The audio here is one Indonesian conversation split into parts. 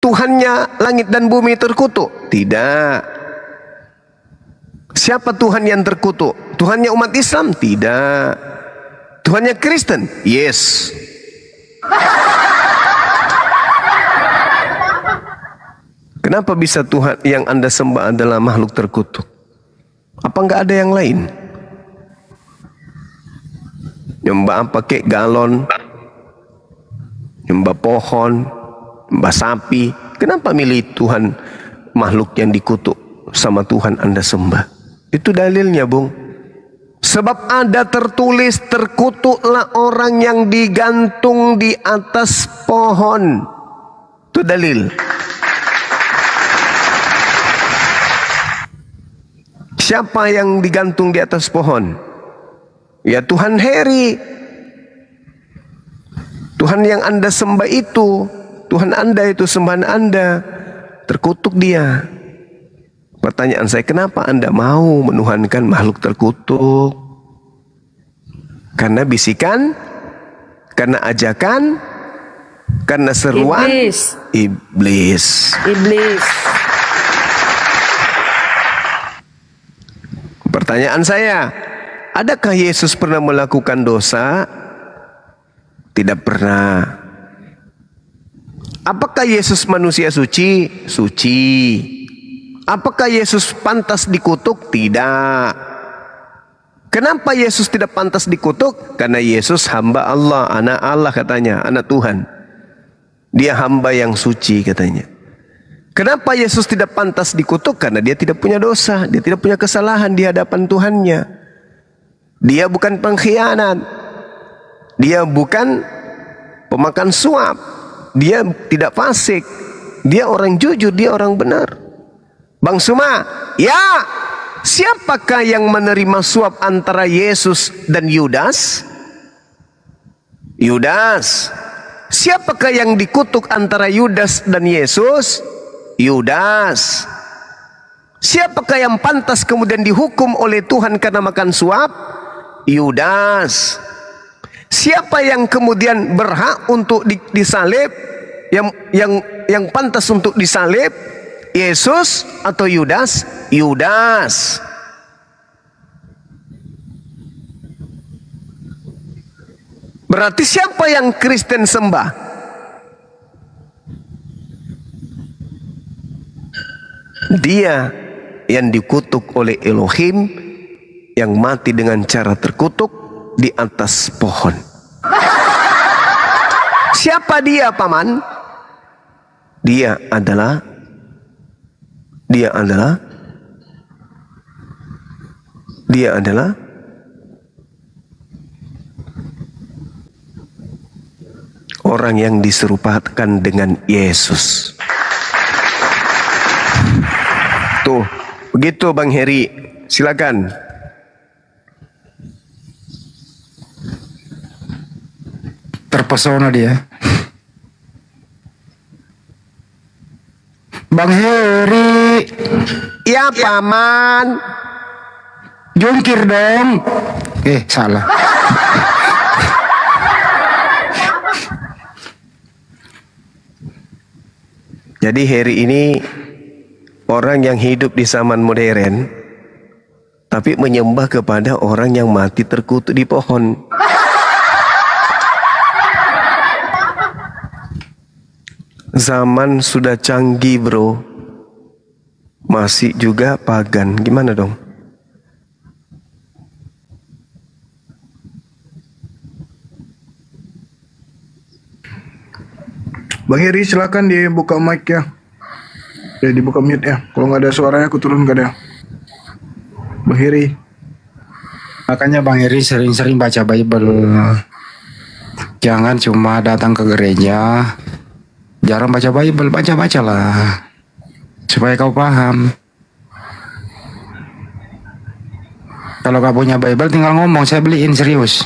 Tuhannya langit dan bumi terkutuk? Tidak. Siapa Tuhan yang terkutuk? Tuhannya umat Islam? Tidak. Tuhannya Kristen? Yes. Kenapa bisa Tuhan yang Anda sembah adalah makhluk terkutuk? Apa enggak ada yang lain? Nyembah apa kek? Galon, nyembah pohon, nyembah sapi. Kenapa milih Tuhan makhluk yang dikutuk sama Tuhan Anda sembah? Itu dalilnya, Bung. Sebab ada tertulis, terkutuklah orang yang digantung di atas pohon. Itu dalil. Siapa yang digantung di atas pohon? Ya Tuhan Heri. Tuhan yang Anda sembah itu, Tuhan Anda itu, sembahan Anda, terkutuk dia. Pertanyaan saya, kenapa Anda mau menuhankan makhluk terkutuk? Karena bisikan, karena ajakan, karena seruan iblis. Pertanyaan saya, adakah Yesus pernah melakukan dosa? Tidak pernah. Apakah Yesus manusia suci? Suci. Apakah Yesus pantas dikutuk? Tidak. Kenapa Yesus tidak pantas dikutuk? Karena Yesus hamba Allah, anak Allah katanya, anak Tuhan. Dia hamba yang suci katanya. Kenapa Yesus tidak pantas dikutuk? Karena dia tidak punya dosa, dia tidak punya kesalahan di hadapan Tuhannya. Dia bukan pengkhianat, dia bukan pemakan suap, dia tidak fasik, dia orang jujur, dia orang benar. Bang Suma, ya, siapakah yang menerima suap antara Yesus dan Yudas? Yudas. Siapakah yang dikutuk antara Yudas dan Yesus? Yudas. Siapakah yang pantas kemudian dihukum oleh Tuhan karena makan suap? Yudas. Siapa yang kemudian berhak untuk disalib? Yang pantas untuk disalib? Yesus atau Yudas? Yudas. Berarti siapa yang Kristen sembah? Dia yang dikutuk oleh Elohim, yang mati dengan cara terkutuk di atas pohon. Siapa dia, Paman? Dia adalah orang yang diserupakan dengan Yesus. Tuh, begitu Bang Heri. Silakan. Terpesona dia. Bang Heri. Ya, Paman. Jungkir dong. Salah. Jadi Heri ini orang yang hidup di zaman modern, tapi menyembah kepada orang yang mati terkutuk di pohon. Zaman sudah canggih, bro. Masih juga pagan. Gimana dong? Bang Heri, silakan dibuka mic ya. Dibuka mute ya. Kalau nggak ada suaranya aku turunkan ya. Bang Heri. Makanya Bang Heri sering-sering baca Bible. Jangan cuma datang ke gereja, jarang baca Bible, baca-bacalah. Supaya kau paham. Kalau gak punya Bible tinggal ngomong, saya beliin, serius.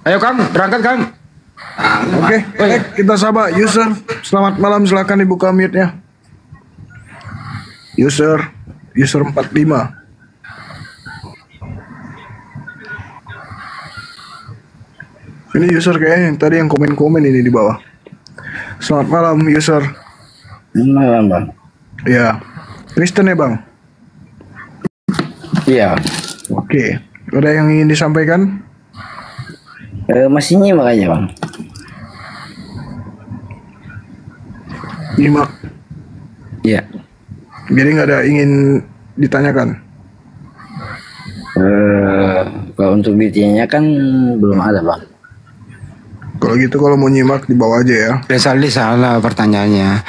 Ayo Kang, berangkat Kang. Oke, kita sabar. User, selamat malam, silakan dibuka mute-nya. User 45. Ini user kayaknya yang tadi yang komen-komen ini di bawah. Selamat malam user. Malam bang. Ya, Kristen ya bang. Iya. Oke, ada yang ingin disampaikan? Masih nyimak aja bang. Nyimak. Iya. Jadi nggak ada ingin ditanyakan. Kalau untuk ditanyakan belum ada bang. Kalau gitu kalau mau nyimak di bawah aja ya. Saldi salah pertanyaannya.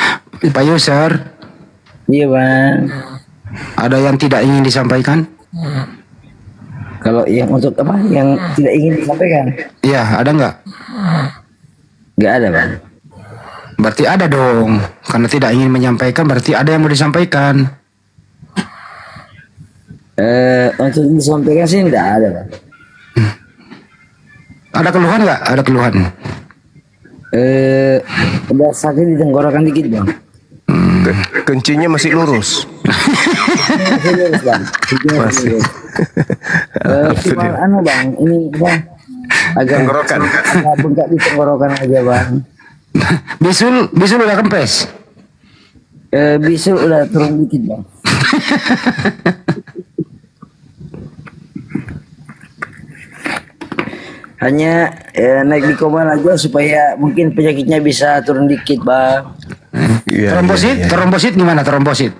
Pak user, Iya bang. ada yang tidak ingin disampaikan? Kalau yang untuk apa? Yang tidak ingin disampaikan? Iya, ada nggak? Nggak ada bang. Berarti ada dong. Karena tidak ingin menyampaikan berarti ada yang mau disampaikan. Untuk disampaikan sih nggak ada bang. Ada keluhan nggak? Ada keluhan. Udah sakit di tenggorokan dikit bang. Kencingnya masih lurus. Masih lurus, bang. Masih. Cuma anu bang, ini bang agak Tenggorokan. agak bengkak di tenggorokan aja bang. Bisul udah kempes. Bisul udah turun dikit bang. Hanya naik di komal aja supaya mungkin penyakitnya bisa turun dikit bang. Iya, Trombosit, iya, iya. trombosit gimana trombosit?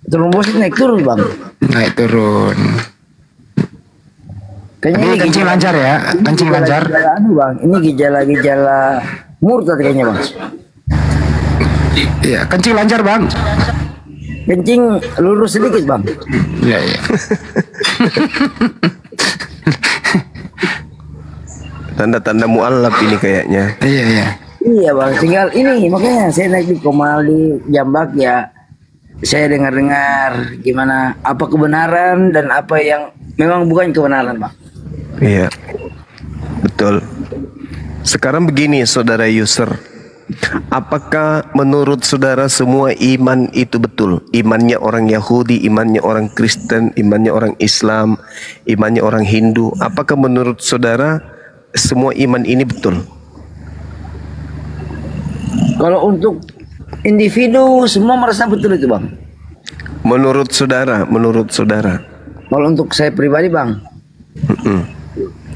Trombosit naik turun bang. Naik turun. Kayaknya Tapi ini kencing lancar ya, kencing lancar. Gejala anu bang, ini gejala-gejala murtad kayaknya bang. Iya, kencing lancar bang. Kencing lurus sedikit bang. Iya, iya. Tanda-tanda mualaf ini kayaknya. Iya, iya. Iya bang, tinggal ini makanya saya naik di Komal di Jambak ya. Saya dengar-dengar gimana apa kebenaran dan apa yang memang bukan kebenaran bang. Iya, betul. Sekarang begini, saudara user, apakah menurut saudara semua iman itu betul? Imannya orang Yahudi, imannya orang Kristen, imannya orang Islam, imannya orang Hindu. Apakah menurut saudara semua iman ini betul? Kalau untuk individu semua merasa betul itu bang. Menurut saudara, menurut saudara. Kalau untuk saya pribadi bang,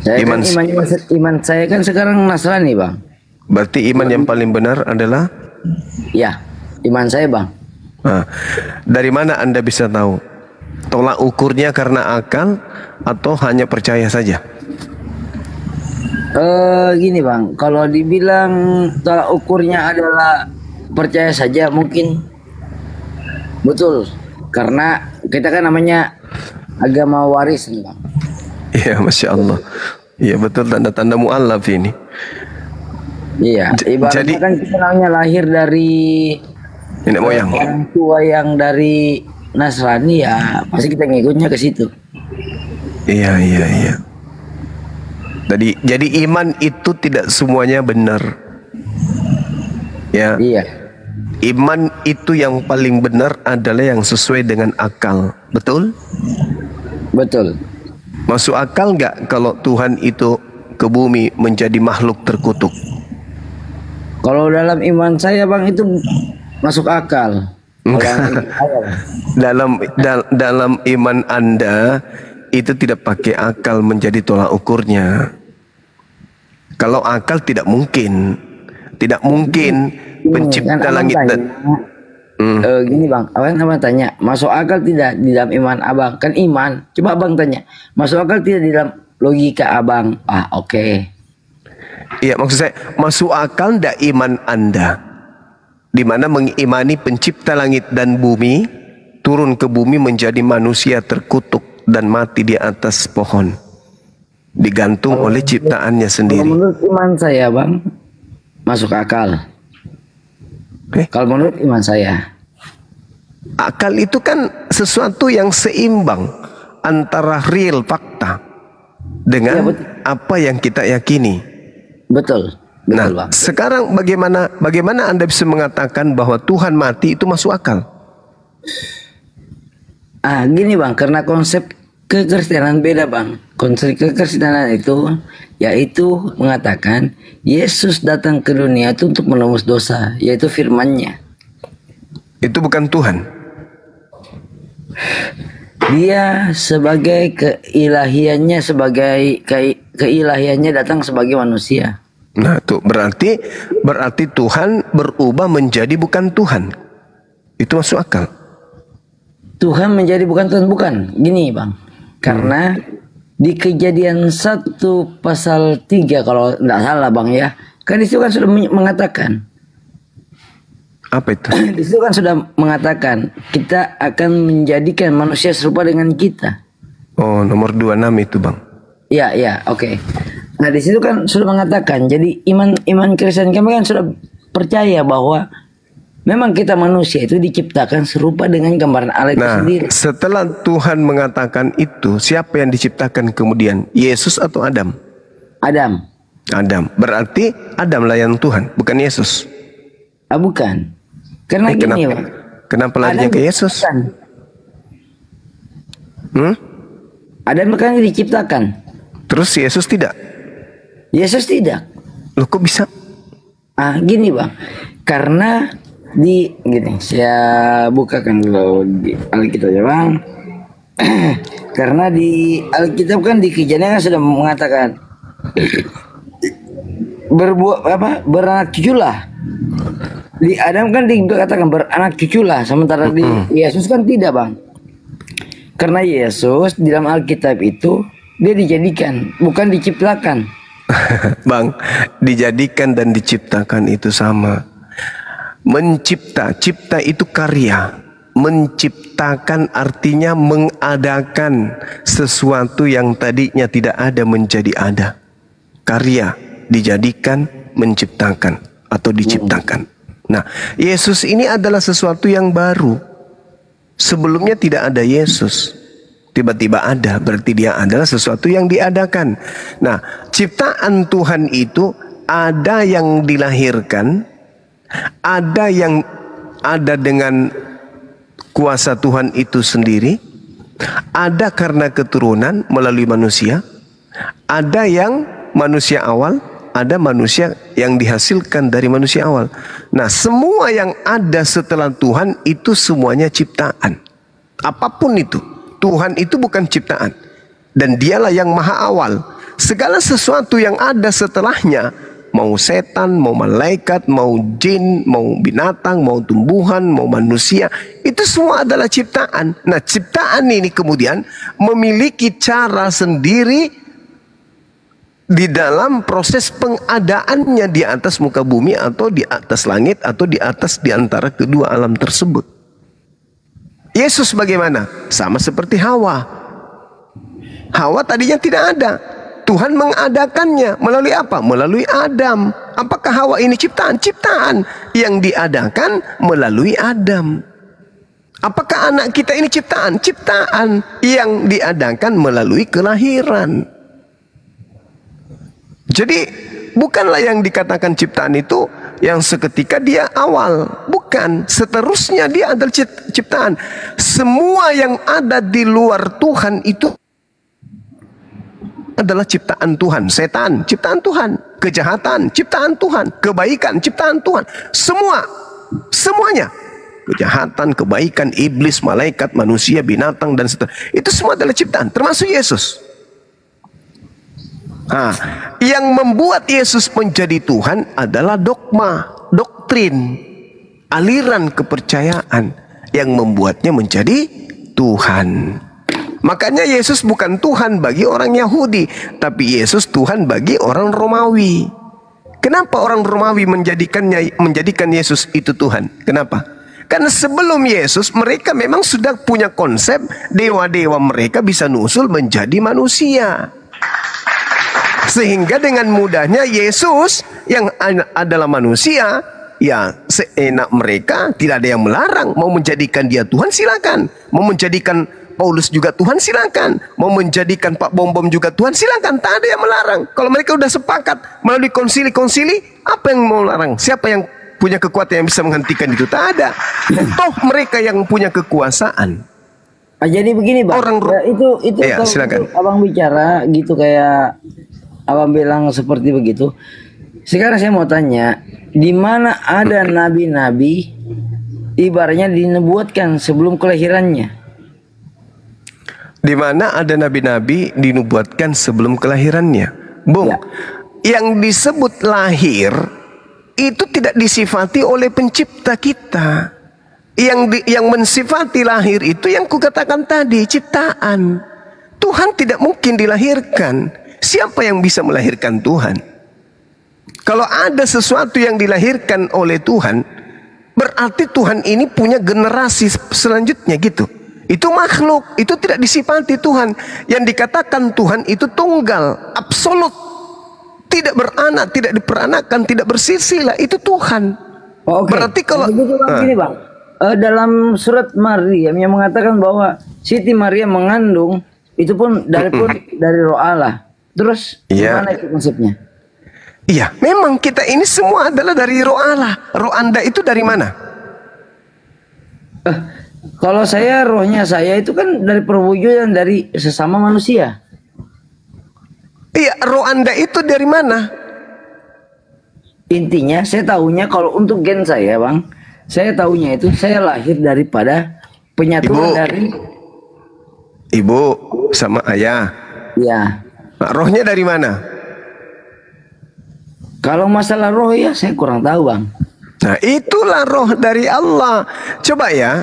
saya Iman- kan iman saya kan sekarang Nasrani bang. Berarti iman yang paling benar adalah? Ya, iman saya bang. Nah, dari mana Anda bisa tahu? Tolak ukurnya karena akal atau hanya percaya saja? Gini bang, kalau dibilang tolak ukurnya adalah percaya saja mungkin betul, karena kita kan namanya agama waris nih bang. Iya, Masya Allah. Iya, betul, tanda-tanda mu'alaf ini. Iya, ibaratnya jadi- kan kita namanya lahir dari Nenek moyang. orang tua yang dari Nasrani ya, pasti kita ngikutnya ke situ. Iya, iya, iya. Jadi iman itu tidak semuanya benar. Ya, Iya, iman itu yang paling benar adalah yang sesuai dengan akal. Betul? betul. Masuk akal nggak kalau Tuhan itu ke bumi menjadi makhluk terkutuk? Kalau dalam iman saya bang itu masuk akal. Dalam iman saya, Bang. Dalam iman Anda itu tidak pakai akal menjadi tolak ukurnya. Kalau akal tidak mungkin pencipta Kan langit abang dan gini bang, abang tanya, masuk akal tidak di dalam iman abang? Kan iman. Coba abang tanya, masuk akal tidak di dalam logika abang? Ah oke. Iya, maksud saya masuk akal ndak iman Anda, di mana mengimani pencipta langit dan bumi turun ke bumi menjadi manusia terkutuk dan mati di atas pohon, digantung oleh ciptaannya Kalau sendiri. menurut iman saya bang, masuk akal. Kalau menurut iman saya, Akal itu kan sesuatu yang seimbang antara real fakta dengan Iya, betul. apa yang kita yakini. betul, Nah, betul bang. sekarang bagaimana Anda bisa mengatakan bahwa Tuhan mati itu masuk akal? Ah gini bang, karena konsep kekristenan beda bang. Konsep kekristenan itu yaitu mengatakan Yesus datang ke dunia itu untuk menebus dosa, yaitu firman-Nya. Itu bukan Tuhan. Dia sebagai keilahiannya, sebagai keilahiannya datang sebagai manusia. Nah, tuh berarti Tuhan berubah menjadi bukan Tuhan. Itu masuk akal. Tuhan menjadi bukan Tuhan, bukan. Gini bang, karena di Kejadian 1 pasal 3 kalau tidak salah bang ya, kan di situ kan sudah mengatakan. Apa itu? Di situ kan sudah mengatakan kita akan menjadikan manusia serupa dengan kita. Oh, nomor 26 itu bang. Ya, oke. Nah di situ kan sudah mengatakan, jadi iman Kristen kami kan sudah percaya bahwa memang kita manusia itu diciptakan serupa dengan gambaran Allah itu sendiri. Nah, setelah Tuhan mengatakan itu, siapa yang diciptakan kemudian? Yesus atau Adam? Adam. Adam. Berarti Adam lah yang Tuhan, bukan Yesus. Bukan. Karena gini Pak. Kenapa larinya ke Yesus? Adam kan diciptakan. Terus Yesus tidak? Yesus tidak. Loh kok bisa? Gini bang. Karena gini, saya bukakan dulu di Alkitab ya bang. Karena di Alkitab kan di Kejadian kan sudah mengatakan beranak cuculah. Di Adam kan dikatakan beranak cuculah, sementara di Yesus kan tidak bang. Karena Yesus di dalam Alkitab itu dia dijadikan, bukan diciptakan. Bang, dijadikan dan diciptakan itu sama. Cipta itu karya. Menciptakan artinya mengadakan sesuatu yang tadinya tidak ada menjadi ada. Karya, dijadikan, menciptakan atau diciptakan. Nah, Yesus ini adalah sesuatu yang baru. Sebelumnya tidak ada Yesus. Tiba-tiba ada, berarti dia adalah sesuatu yang diadakan. Nah, ciptaan Tuhan itu ada yang dilahirkan, ada yang ada dengan kuasa Tuhan itu sendiri, ada karena keturunan melalui manusia, ada yang manusia awal, ada manusia yang dihasilkan dari manusia awal. Nah, semua yang ada setelah Tuhan itu semuanya ciptaan. Apapun itu, Tuhan itu bukan ciptaan. Dan dialah yang maha awal. Segala sesuatu yang ada setelahnya, mau setan, mau malaikat, mau jin, mau binatang, mau tumbuhan, mau manusia, itu semua adalah ciptaan. Nah, ciptaan ini kemudian memiliki cara sendiri di dalam proses pengadaannya di atas muka bumi atau di atas langit atau di antara kedua alam tersebut. Yesus bagaimana? Sama seperti Hawa. Hawa tadinya tidak ada. Tuhan mengadakannya melalui apa? Melalui Adam. Apakah Hawa ini ciptaan? Ciptaan yang diadakan melalui Adam. Apakah anak kita ini ciptaan? Ciptaan yang diadakan melalui kelahiran. Jadi bukanlah yang dikatakan ciptaan itu yang seketika dia awal. Bukan, seterusnya dia adalah ciptaan. Semua yang ada di luar Tuhan itu adalah ciptaan Tuhan. Setan, ciptaan Tuhan. Kejahatan, ciptaan Tuhan. Kebaikan, ciptaan Tuhan. Semuanya. Kejahatan, kebaikan, iblis, malaikat, manusia, binatang, dan seterusnya. Itu semua adalah ciptaan, termasuk Yesus. Nah, yang membuat Yesus menjadi Tuhan adalah dogma, doktrin, aliran kepercayaan yang membuatnya menjadi Tuhan. Makanya Yesus bukan Tuhan bagi orang Yahudi, tapi Yesus Tuhan bagi orang Romawi. Kenapa orang Romawi menjadikan Yesus itu Tuhan? Kenapa? Karena sebelum Yesus mereka memang sudah punya konsep dewa-dewa mereka bisa nusul menjadi manusia. Sehingga dengan mudahnya Yesus yang adalah manusia, ya seenak mereka, tidak ada yang melarang. Mau menjadikan dia Tuhan silakan. Mau menjadikan Paulus juga Tuhan silakan. Mau menjadikan Pak Bom juga Tuhan silakan. Tak ada yang melarang. Kalau mereka sudah sepakat melalui konsili-konsili, apa yang mau larang? Siapa yang punya kekuatan yang bisa menghentikan itu? Tak ada. Toh mereka yang punya kekuasaan. Jadi begini bang, Orang ya, itu Ya, kalau silakan. itu abang bicara gitu kayak abang bilang seperti begitu. Sekarang saya mau tanya, di mana ada nabi-nabi ibaratnya dinubuatkan sebelum kelahirannya? Di mana ada nabi-nabi dinubuatkan sebelum kelahirannya. Bung, Ya. yang disebut lahir itu tidak disifati oleh pencipta kita. Yang mensifati lahir itu yang kukatakan tadi, ciptaan. Tuhan tidak mungkin dilahirkan. Siapa yang bisa melahirkan Tuhan? Kalau ada sesuatu yang dilahirkan oleh Tuhan, berarti Tuhan ini punya generasi selanjutnya gitu. Itu makhluk, itu tidak disifati Tuhan. Yang dikatakan Tuhan itu tunggal, absolut. Tidak beranak, tidak diperanakan, tidak bersisilah, itu Tuhan. Oh, oke. Berarti kalau begitu bang, gini bang, dalam surat Maryam yang mengatakan bahwa Siti Maryam mengandung itu pun dari Roh Allah. Terus Iya. gimana itu konsepnya? Iya, memang kita ini semua adalah dari roh Allah. Roh Anda itu dari mana? Kalau saya rohnya saya itu kan dari perwujudan dari sesama manusia. Iya, roh Anda itu dari mana? Intinya saya tahunya kalau untuk gen saya bang, saya tahunya itu saya lahir daripada penyatuan Ibu. dari Ibu sama ayah. ya. Nah, rohnya dari mana? Kalau masalah roh ya saya kurang tahu bang. Nah, itulah roh dari Allah. Coba ya,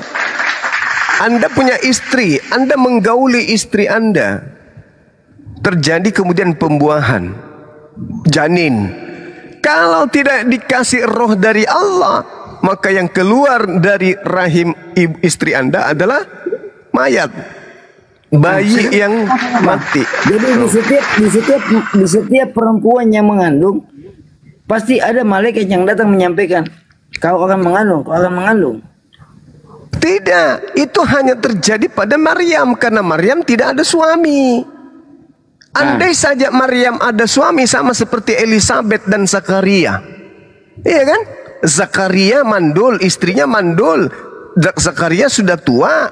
Anda punya istri, Anda menggauli istri Anda. Terjadi kemudian pembuahan, janin. Kalau tidak dikasih roh dari Allah, maka yang keluar dari rahim istri Anda adalah mayat, bayi yang mati. Jadi di setiap perempuan yang mengandung pasti ada malaikat yang datang menyampaikan kau akan mengandung, kau akan mengandung. Tidak, itu hanya terjadi pada Maryam karena Maryam tidak ada suami. Andai saja Maryam ada suami sama seperti Elizabeth dan Zakaria. Iya kan? Zakaria mandul, istrinya mandul. Zakaria sudah tua.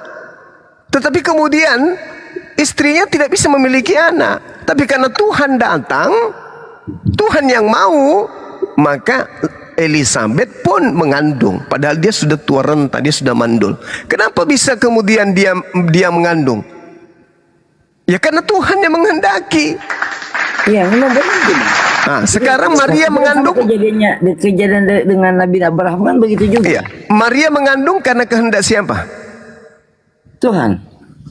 Tetapi kemudian istrinya tidak bisa memiliki anak. Tapi karena Tuhan datang, Tuhan yang mau, maka Elizabeth pun mengandung. Padahal dia sudah tua renta, dia sudah mandul. Kenapa bisa kemudian dia mengandung? Ya karena Tuhan yang menghendaki. Iya, memang begitu. Nah, sekarang Maria mengandung. Kejadian dengan Nabi Abraham kan begitu juga. Iya, Maria mengandung karena kehendak siapa? Tuhan.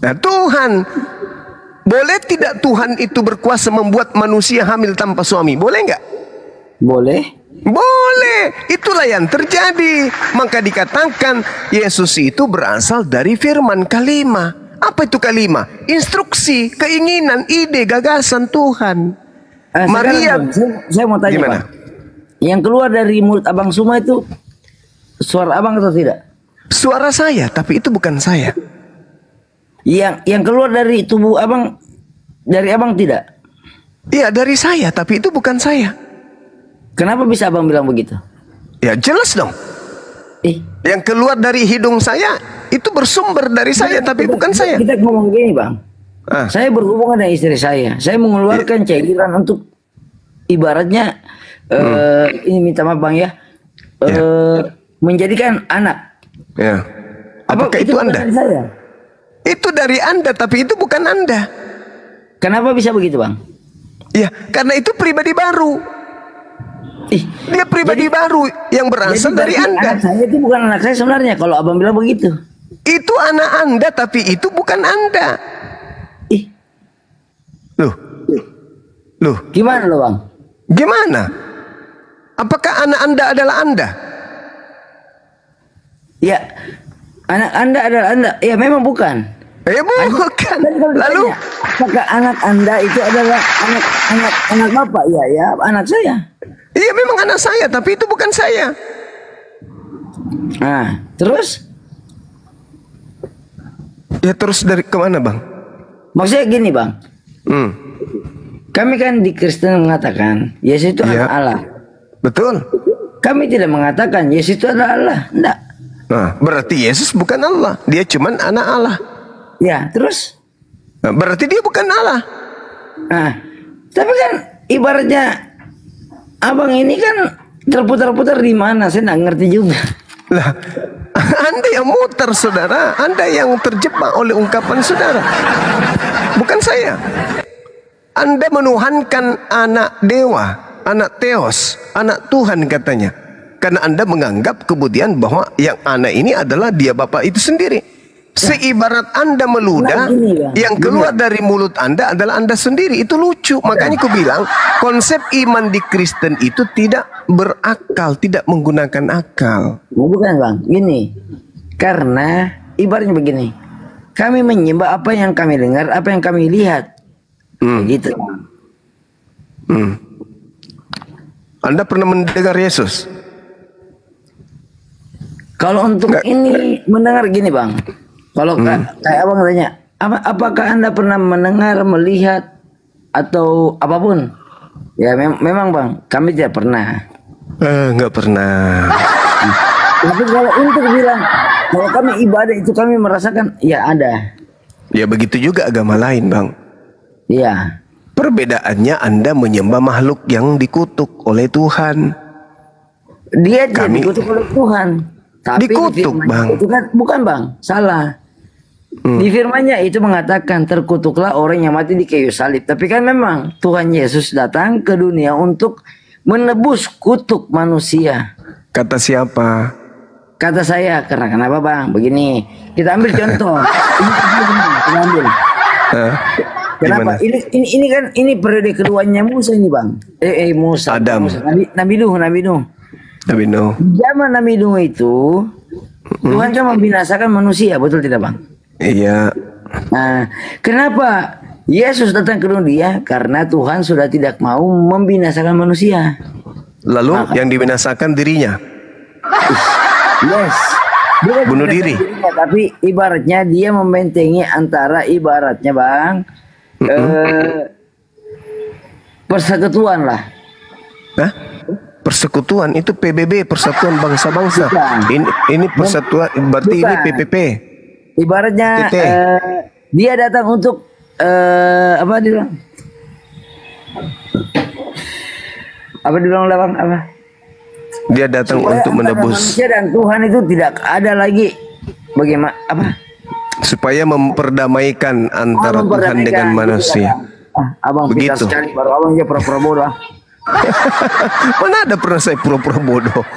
Nah, Tuhan. Boleh tidak Tuhan itu berkuasa membuat manusia hamil tanpa suami? Boleh nggak? Boleh. Boleh. Itulah yang terjadi. Maka dikatakan Yesus itu berasal dari firman kalimah. Apa itu kalimah? Instruksi, keinginan, ide, gagasan Tuhan. Maria, saya mau tanya gimana? Bang. Yang keluar dari mulut Abang Suma itu suara Abang atau tidak? Suara saya, tapi itu bukan saya. Yang keluar dari tubuh Abang, dari Abang tidak? Iya, dari saya, tapi itu bukan saya. Kenapa bisa Abang bilang begitu? Ya jelas dong. Yang keluar dari hidung saya itu bersumber dari saya, tapi bukan saya. Kita ngomong gini Bang. Saya berhubungan dengan istri saya. Saya mengeluarkan cairan untuk ibaratnya ini minta maaf Bang ya, menjadikan anak. Ya. Apakah itu Anda? Dari saya? Itu dari Anda, tapi itu bukan Anda. Kenapa bisa begitu Bang? Ya, karena itu pribadi baru. Dia pribadi baru yang berasal dari Anda. Anak saya itu bukan anak saya sebenarnya kalau Abang bilang begitu. Itu anak Anda, tapi itu bukan Anda. Loh. Gimana loh Bang? Gimana? Apakah anak Anda adalah Anda? Ya, anak Anda adalah Anda. Ya memang bukan. Bukan. Lalu apakah anak Anda itu adalah anak Bapak? Ya, anak saya. Iya memang anak saya, tapi itu bukan saya. Nah, terus? Ya terus dari kemana Bang? Maksudnya gini Bang. Kami kan di Kristen mengatakan Yesus itu anak Allah. Betul. Kami tidak mengatakan Yesus itu adalah Allah. Enggak. Nah, berarti Yesus bukan Allah. Dia cuman anak Allah. Ya, terus? Nah, berarti dia bukan Allah. Nah, tapi kan ibaratnya abang ini kan terputar-putar di mana? Saya nggak ngerti juga. Lah, Anda yang muter, saudara. Anda yang terjebak oleh ungkapan saudara. Bukan saya. Anda menuhankan anak dewa, anak Theos, anak Tuhan katanya. Karena Anda menganggap kemudian bahwa yang anak ini adalah dia Bapa itu sendiri. Seibarat Anda meludah, yang keluar dari mulut Anda adalah Anda sendiri. Itu lucu. Makanya aku bilang, konsep iman di Kristen itu tidak berakal, tidak menggunakan akal. Bukan bang, gini. Karena ibaratnya begini. Kami menyembah apa yang kami dengar, apa yang kami lihat. Gitu. Anda pernah mendengar Yesus? Kalau untuk ini mendengar gini bang. Kalau kayak abang tanya, apakah Anda pernah mendengar, melihat, atau apapun? Ya memang bang, kami tidak pernah. Nggak pernah. Tapi kalau untuk bilang, kalau kami ibadah itu kami merasakan, ya ada. Ya begitu juga agama lain bang. Iya. Perbedaannya Anda menyembah makhluk yang dikutuk oleh Tuhan. Dia tidak dikutuk oleh Tuhan. Tapi dikutuk bang. Itu kan, bukan bang, salah. Di firman-Nya itu mengatakan terkutuklah orang yang mati di kayu salib. Tapi kan memang Tuhan Yesus datang ke dunia untuk menebus kutuk manusia. Kata siapa? Kata saya. Karena kenapa bang? Begini, kita ambil contoh. Kita ambil. Kenapa? Ini kan ini periode keduanya Musa ini bang. Musa. Adam. Musa. Nabi Nuh. Nabi Nuh. Zaman Nabi Nuh itu Tuhan cuma membinasakan manusia, betul tidak bang? Iya. Nah, kenapa Yesus datang ke dunia? Karena Tuhan sudah tidak mau membinasakan manusia. Lalu yang dibinasakan dirinya. Yes. Bukan bunuh diri. Dirinya, tapi ibaratnya dia membentengi antara ibaratnya bang, persekutuan lah. Hah? Persekutuan itu PBB, Persatuan Bangsa-Bangsa. Ini persatuan, berarti ini PPP. Ibaratnya dia datang untuk apa dia bilang? Apa dibilang bang? Apa? Dia datang untuk menebus. Manusia dan Tuhan itu tidak ada lagi bagaimana apa? Supaya memperdamaikan antara Tuhan dengan manusia. Abang begitu. Sekali, baru abang aja pura-pura bodoh. Mana ada pernah saya pura-pura bodoh.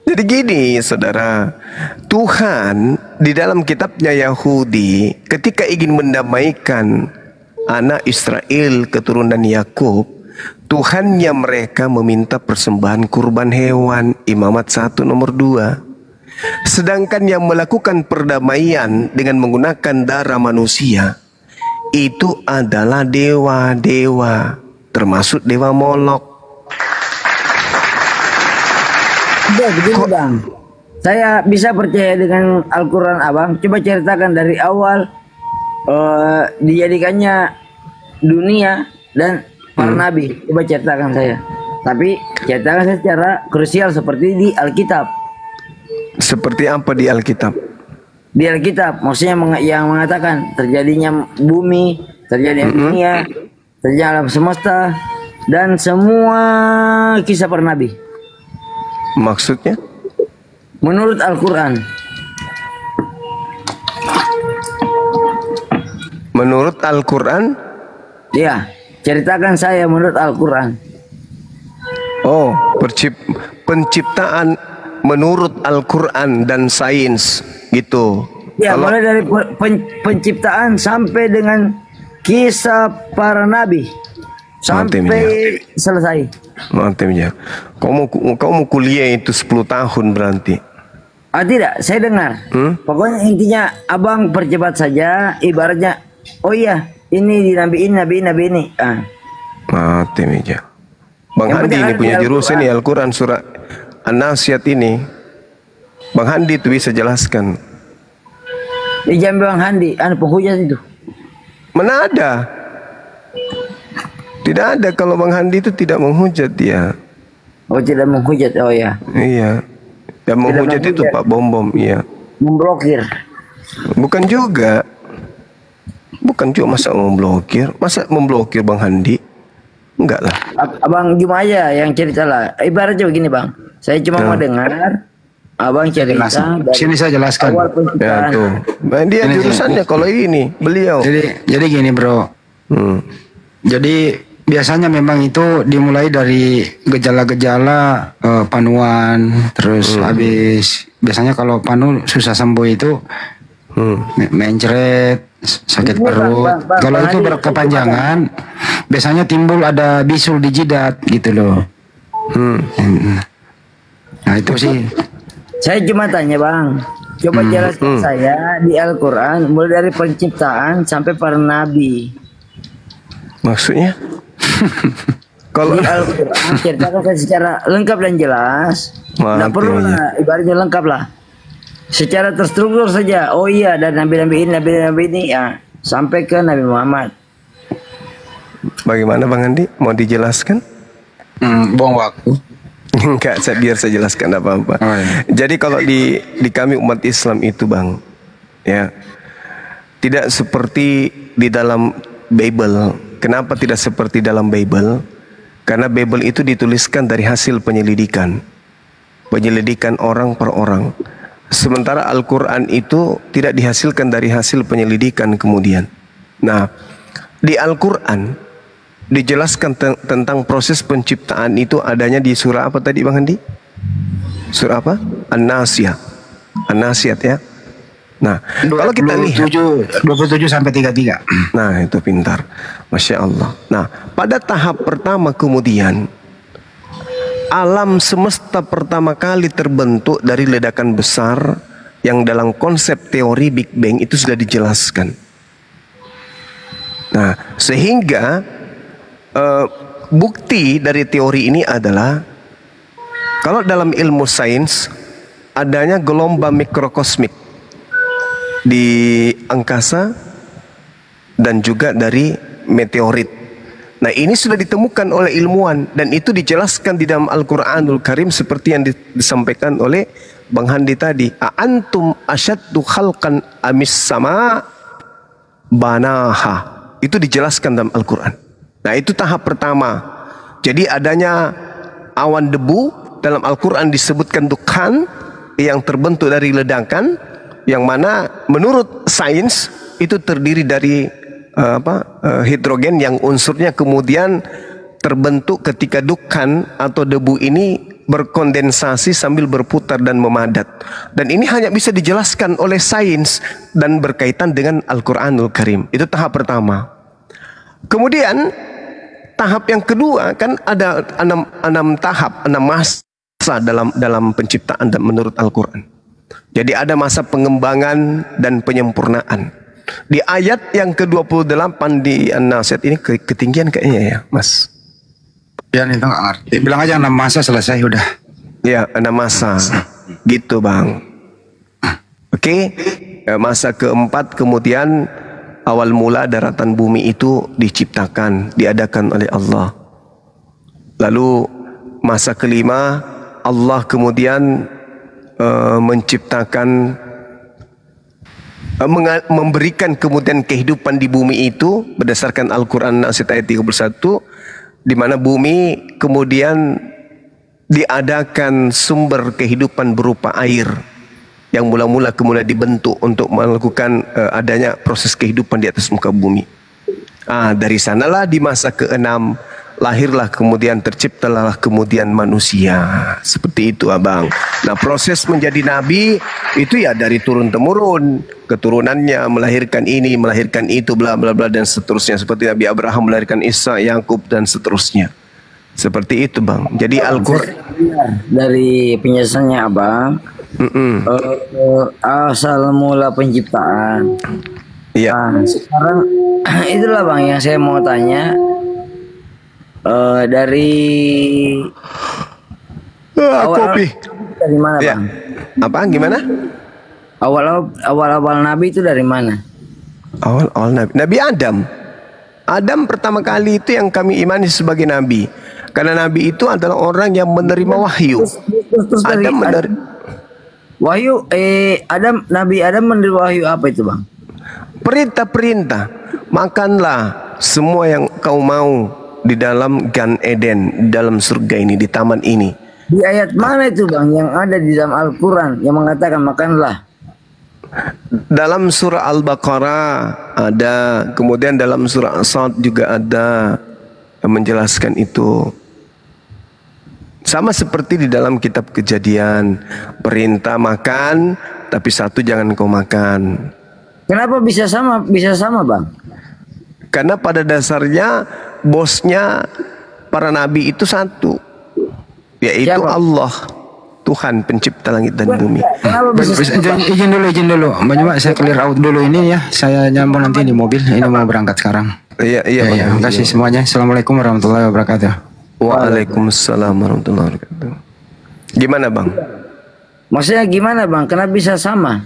Jadi gini saudara, Tuhan di dalam kitabnya Yahudi ketika ingin mendamaikan anak Israel keturunan Yakub, Tuhannya mereka meminta persembahan kurban hewan, Imamat 1 nomor 2. Sedangkan yang melakukan perdamaian dengan menggunakan darah manusia itu adalah dewa-dewa, termasuk dewa Molok. Ya begini bang, saya bisa percaya dengan Al-Quran abang. Coba ceritakan dari awal dijadikannya dunia dan para nabi. Coba ceritakan saya. Tapi ceritakan saya secara krusial seperti di Alkitab. Seperti apa di Alkitab? Di Alkitab maksudnya yang mengatakan terjadinya bumi, terjadinya dunia, terjadi alam semesta dan semua kisah para nabi. Maksudnya? Menurut Al-Quran. Menurut Al-Quran? Ya, ceritakan saya menurut Al-Quran. Oh, penciptaan menurut Al-Quran dan sains gitu. Ya, mulai dari penciptaan sampai dengan kisah para nabi sampai selesai. Mantap ya. Kau mau kuliah itu 10 tahun berarti? Tidak, saya dengar. Pokoknya intinya abang percepat saja. Ibaratnya, oh iya, ini di nabi ini. Mantap ya. Bang Handi ini punya jurusan ini Al-Quran surat An-Nasyat ini. Bang Handi itu bisa jelaskan. Di Jambi Bang Handi, penghujat itu. Mana ada? Tidak ada, kalau Bang Handi itu tidak menghujat dia. Oh tidak menghujat, oh ya. Iya. Yang menghujat itu Pak Bom, iya. Memblokir. Bukan juga. Bukan cuma masa memblokir. Masa memblokir Bang Handi? Enggak lah. Abang Juma aja yang cerita lah. Ibaratnya begini bang. Saya cuma mau dengar abang cerita Jelasin. dari Sini saya jelaskan. awal Ya penciptaan. tuh. Nah, dia Ini, jurusannya kalau ini beliau. Jadi gini bro. Jadi biasanya memang itu dimulai dari gejala-gejala panuan, terus habis biasanya kalau panu susah sembuh itu mencret, sakit Bang, perut. bang, Kalau Bang itu Hadi, berkepanjangan, biasanya timbul ada bisul di jidat gitu loh. Nah itu sih. Saya cuma tanya bang. Coba jelaskan saya di Al-Quran mulai dari penciptaan sampai para nabi. Maksudnya? Kalau Di Al-Quran ceritakan saya secara lengkap dan jelas. Wah, Tidak perlu artinya. lah, ibaratnya lengkap lah. Secara terstruktur saja. Oh iya, dan nabi-nabi ini ya sampai ke Nabi Muhammad. bagaimana Bang Handi? Mau dijelaskan? Buang waktu. Enggak, biar saya jelaskan apa-apa. Oh, iya. Jadi kalau di kami umat Islam itu Bang, ya tidak seperti di dalam Bible. Kenapa tidak seperti dalam Bible? Karena Bible itu dituliskan dari hasil penyelidikan orang per orang. Sementara Al-Quran itu tidak dihasilkan dari hasil penyelidikan kemudian. Nah, di Al-Quran dijelaskan tentang proses penciptaan itu adanya di surah apa tadi Bang Handi? Surah apa? An-Nasiyah. An-Nasiyat ya. Nah, kalau kita lihat 27 sampai 33. nah itu pintar. Masya Allah. Nah, pada tahap pertama kemudian alam semesta pertama kali terbentuk dari ledakan besar yang dalam konsep teori Big Bang itu sudah dijelaskan. Nah, sehingga bukti dari teori ini adalah kalau dalam ilmu sains adanya gelombang mikrokosmik di angkasa dan juga dari meteorit. Nah, ini sudah ditemukan oleh ilmuwan dan itu dijelaskan di dalam Al-Qur'anul Karim seperti yang disampaikan oleh Bang Handi tadi. Antum asyaddu khalqan amis sama banaha. Itu dijelaskan dalam Al-Qur'an. Nah, itu tahap pertama. Jadi adanya awan debu dalam Al-Qur'an disebutkan dukhan yang terbentuk dari ledakan yang mana menurut sains itu terdiri dari hidrogen yang unsurnya kemudian terbentuk ketika dukhan atau debu ini berkondensasi sambil berputar dan memadat. Dan ini hanya bisa dijelaskan oleh sains dan berkaitan dengan Al-Qur'anul Karim. Itu tahap pertama. Kemudian tahap yang kedua kan ada enam tahap, 6 masa dalam penciptaan dan menurut Al-Qur'an. Jadi ada masa pengembangan dan penyempurnaan. Di ayat yang ke-28 di An-Nasiyat ini ketinggian kayaknya ya, Mas. Ya itu nggak ngerti. Bilang aja 6 masa selesai udah. Ya, 6 masa. Gitu, Bang. Oke. Masa keempat kemudian awal mula daratan bumi itu diciptakan, diadakan oleh Allah. Lalu masa kelima Allah kemudian menciptakan memberikan kemudian kehidupan di bumi itu berdasarkan Al-Quran ayat 31 di mana bumi kemudian diadakan sumber kehidupan berupa air yang mula-mula kemudian dibentuk untuk melakukan adanya proses kehidupan di atas muka bumi. Dari sanalah di masa ke-6 lahirlah kemudian terciptalah kemudian manusia. Seperti itu Abang. Nah, proses menjadi nabi itu ya dari turun temurun, keturunannya melahirkan ini, melahirkan itu, bla bla bla dan seterusnya. Seperti Nabi Abraham melahirkan Isa, Yakub dan seterusnya. Seperti itu Bang. Jadi Al-Qur'an dari penjelasannya Abang, asal mula penciptaan. Iya. Nah, sekarang itulah Bang yang saya mau tanya. Dari kopi. Dari mana Ya. Bang? Apa gimana? Awal Nabi itu dari mana? Awal Nabi Adam. Adam pertama kali itu yang kami imani sebagai nabi. Karena nabi itu adalah orang yang menerima wahyu. Terus dari Adam menerima wahyu Nabi Adam menerima wahyu apa itu Bang? perintah-perintah. makanlah semua yang kau mau di dalam Gan Eden, di dalam surga ini, di taman ini. Di ayat mana itu bang yang ada di dalam Al-Quran yang mengatakan makanlah? Dalam surah Al-Baqarah ada, kemudian dalam surah As-Sad juga ada yang menjelaskan itu. Sama seperti di dalam kitab Kejadian, perintah makan, tapi satu jangan kau makan. Kenapa bisa sama? Bisa sama bang? Karena pada dasarnya bosnya para nabi itu satu, yaitu Siapa? Allah, Tuhan pencipta langit dan bumi. Kenapa bisa sama? Izin dulu. Coba saya clear out dulu ini ya. Saya nyambung nanti di mobil. Ini mau berangkat sekarang. Iya, Ya, Bang. terima kasih semuanya. Assalamualaikum warahmatullahi wabarakatuh. Waalaikumsalam warahmatullahi wabarakatuh. Gimana bang? Maksudnya gimana bang? Kenapa bisa sama?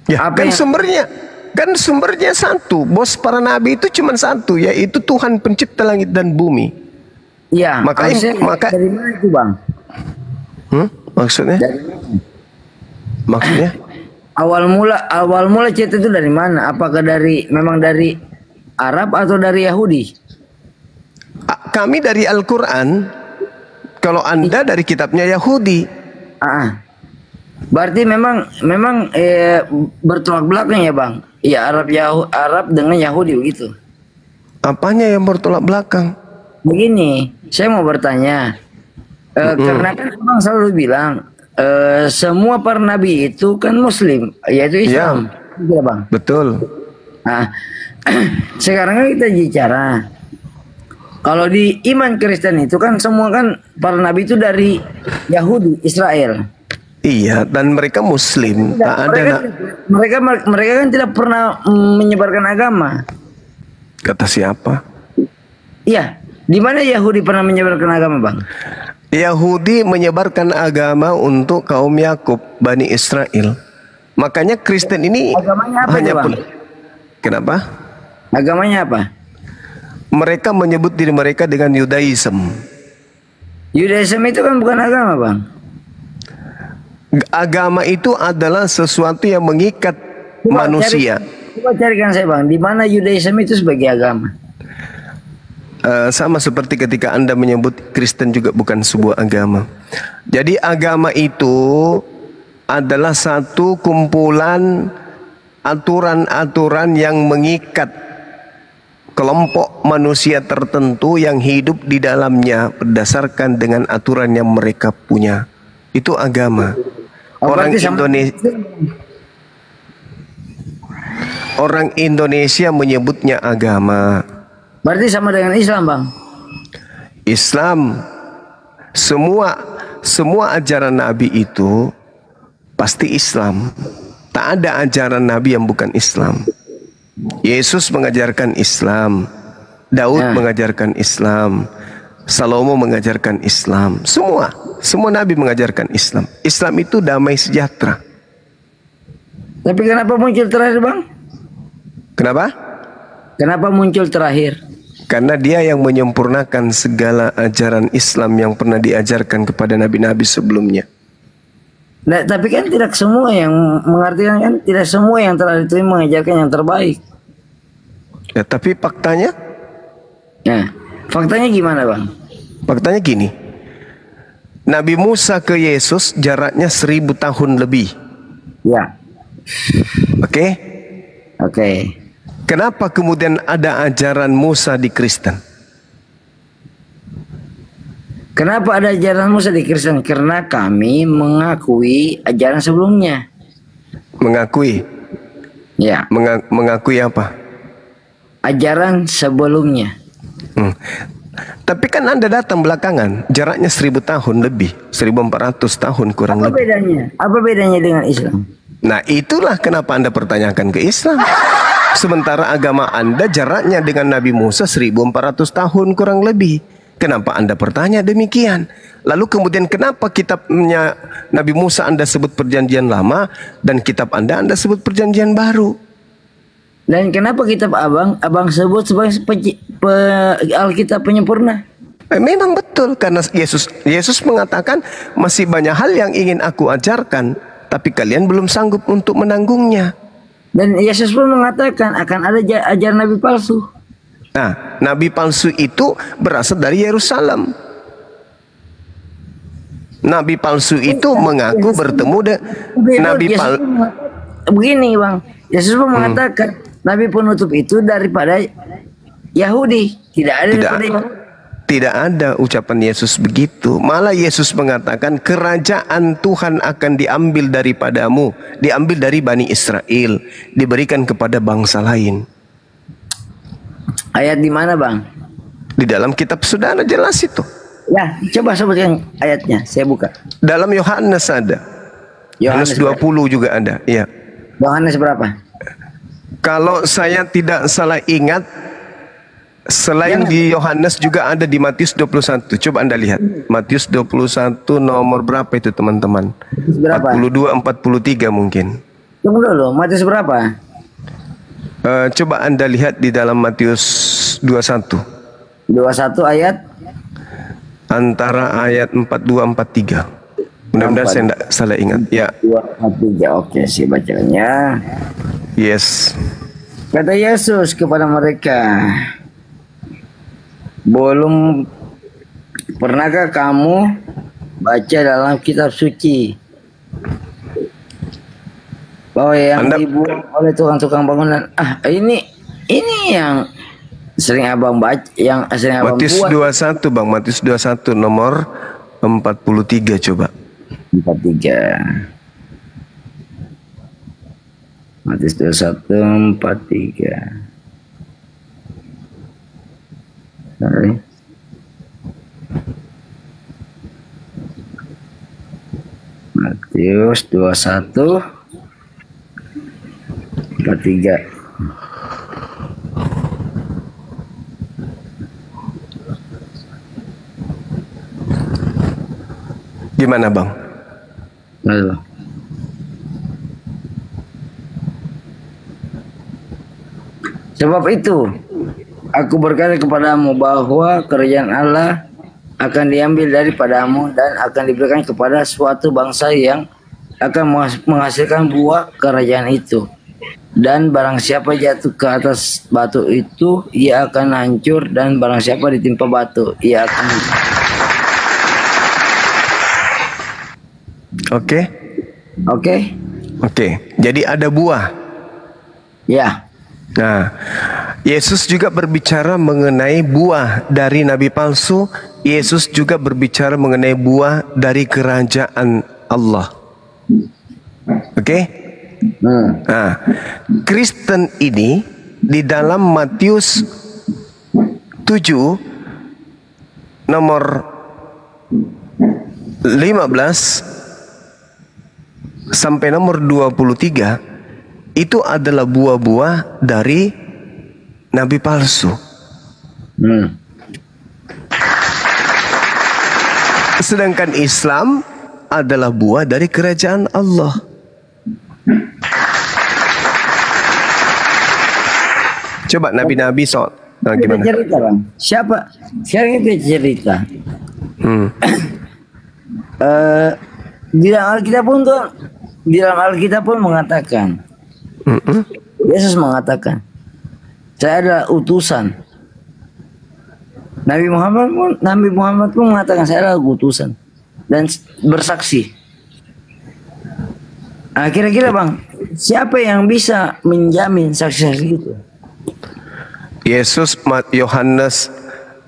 Ya Apa kan yang- sumbernya satu. Bos para nabi itu cuma satu, yaitu Tuhan pencipta langit dan bumi. Iya. Makanya- Maksudnya dari mana itu bang? Maksudnya? Dari mana? Maksudnya? Awal mula cerita itu dari mana? Apakah memang dari Arab atau dari Yahudi? Kami dari Al-Quran. Kalau anda dari kitabnya Yahudi. Berarti memang bertolak belakang ya bang? Iya Arab dengan Yahudi begitu. Apanya yang bertolak belakang? Begini, saya mau bertanya. Karena kan abang selalu bilang semua para nabi itu kan Muslim, yaitu Islam, ya bang. Betul. Nah, sekarang kan kita bicara. Kalau di iman Kristen itu kan semua kan para nabi itu dari Yahudi, Israel. Iya, dan mereka Muslim. Tak ada Mereka kan tidak pernah menyebarkan agama. kata siapa? Iya, di mana Yahudi pernah menyebarkan agama, bang? Yahudi menyebarkan agama untuk kaum Yakub, Bani Israel. Makanya Kristen ini Agamanya apa hanya ya, Bang? Kenapa? Agamanya apa? Mereka menyebut diri mereka dengan Yudaism. Yudaism itu kan bukan agama, bang. Agama itu adalah sesuatu yang mengikat Coba manusia. Coba carikan saya, bang. Di mana Yudaism itu sebagai agama? Sama seperti ketika Anda menyebut Kristen juga bukan sebuah agama. Jadi agama itu adalah satu kumpulan aturan-aturan yang mengikat kelompok manusia tertentu yang hidup di dalamnya berdasarkan dengan aturan yang mereka punya. Itu agama. Orang Indonesia menyebutnya agama. Berarti sama dengan Islam, bang. Islam, semua ajaran Nabi itu pasti Islam. Tak ada ajaran Nabi yang bukan Islam. Yesus mengajarkan Islam, Daud mengajarkan Islam, Salomo mengajarkan Islam. Semua Nabi mengajarkan Islam. Islam itu damai sejahtera. Tapi kenapa muncul terakhir, bang? Kenapa? Kenapa muncul terakhir? Karena dia yang menyempurnakan segala ajaran Islam yang pernah diajarkan kepada nabi-nabi sebelumnya. Nah, tapi kan tidak semua yang mengartikan kan tidak semua yang telah itu mengajarkan yang terbaik. Ya, tapi faktanya? Nah, faktanya gimana, bang? Faktanya gini. Nabi Musa ke Yesus jaraknya 1000 tahun lebih. Ya, Oke? oke. Kenapa kemudian ada ajaran Musa di Kristen? Kenapa ada ajaran Musa di Kristen? Karena kami mengakui ajaran sebelumnya. Mengakui? Ya, Mengakui apa? ajaran sebelumnya. Tapi kan Anda datang belakangan, jaraknya 1000 tahun lebih, 1400 tahun kurang Apa lebih. bedanya? Apa bedanya dengan Islam? Nah, itulah kenapa Anda pertanyakan ke Islam. Sementara agama Anda jaraknya dengan Nabi Musa 1400 tahun kurang lebih. Kenapa Anda bertanya demikian? Lalu kemudian kenapa kitabnya Nabi Musa Anda sebut perjanjian lama dan kitab Anda sebut perjanjian baru? Dan kenapa kitab abang sebut sebagai Alkitab penyempurna? Memang betul karena Yesus mengatakan masih banyak hal yang ingin aku ajarkan, tapi kalian belum sanggup untuk menanggungnya. Dan Yesus pun mengatakan akan ada ajaran nabi palsu. Nah, nabi palsu itu berasal dari Yerusalem. Nabi palsu itu mengaku bertemu nabi palsu. Begini bang, Yesus pun mengatakan nabi penutup itu daripada Yahudi, tidak ada daripada Yahudi. Tidak ada ucapan Yesus begitu. Malah Yesus mengatakan kerajaan Tuhan akan diambil daripadamu, diambil dari Bani Israel, diberikan kepada bangsa lain. Ayat di mana bang? Di dalam kitab saudara jelas itu. Ya, coba sebutkan ayatnya, saya buka. Dalam Yohanes ada. Yohanes 20 juga ada. Ya. Yohanes berapa? Kalau saya tidak salah ingat, selain di Yohanes juga ada di Matius 21. Coba Anda lihat. Matius 21 nomor berapa itu teman-teman? Berapa? 42, 43 mungkin. Tunggu dulu, Matius berapa? Coba Anda lihat di dalam Matius 21. 21 ayat? Antara ayat 42, 43. Mudah-mudahan saya tidak salah ingat. Ya. 2, 3, oke, saya bacanya. Yes. Kata Yesus kepada mereka, belum pernahkah kamu baca dalam kitab suci bahwa yang dibuang oleh tukang-tukang bangunan, ini yang sering abang baca, yang sering abang Matius buat. 21 bang, Matius 21 nomor 43 coba. 43. Matius 21 43. Sorry. Matius 21 43. Gimana bang? Lalu. Sebab itu aku berkata kepadamu bahwa kerajaan Allah akan diambil daripadamu dan akan diberikan kepada suatu bangsa yang akan menghasilkan buah kerajaan itu. Dan barang siapa jatuh ke atas batu itu, ia akan hancur, dan barang siapa ditimpa batu, ia akan hancur. Oke. Jadi ada buah. Ya. Nah, Yesus juga berbicara mengenai buah dari nabi palsu. Yesus juga berbicara mengenai buah dari kerajaan Allah. Oke? Nah, Kristen ini di dalam Matius 7 nomor 15 sampai nomor 23 itu adalah buah-buah dari nabi palsu. Sedangkan Islam adalah buah dari kerajaan Allah. Coba nabi-nabi gimana? Cerita bang, siapa? Sekarang kita cerita. Di dalam Alkitab pun mengatakan, Yesus mengatakan, saya adalah utusan. Nabi Muhammad pun mengatakan saya adalah utusan dan bersaksi. Nah, kira-kira bang, siapa yang bisa menjamin saksi-saksi itu? Yesus Yohanes 5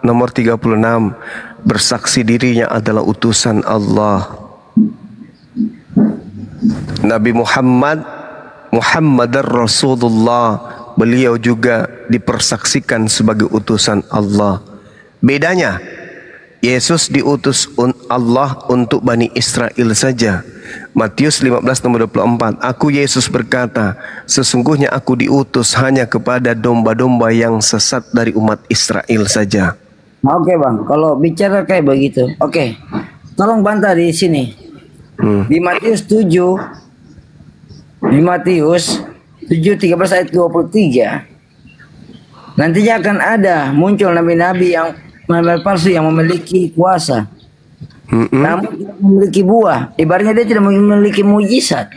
nomor 36 bersaksi dirinya adalah utusan Allah. Nabi Muhammadar Rasulullah, beliau juga dipersaksikan sebagai utusan Allah. Bedanya, Yesus diutus Allah untuk Bani Israel saja. Matius 15 nomor 24, aku Yesus berkata, sesungguhnya aku diutus hanya kepada domba-domba yang sesat dari umat Israel saja. Oke bang, kalau bicara kayak begitu, oke, tolong bantah di sini. Di Matius 13 ayat 23, nantinya akan ada muncul nabi-nabi yang palsu yang memiliki kuasa, namun tidak memiliki buah. Ibaratnya dia tidak memiliki mujizat.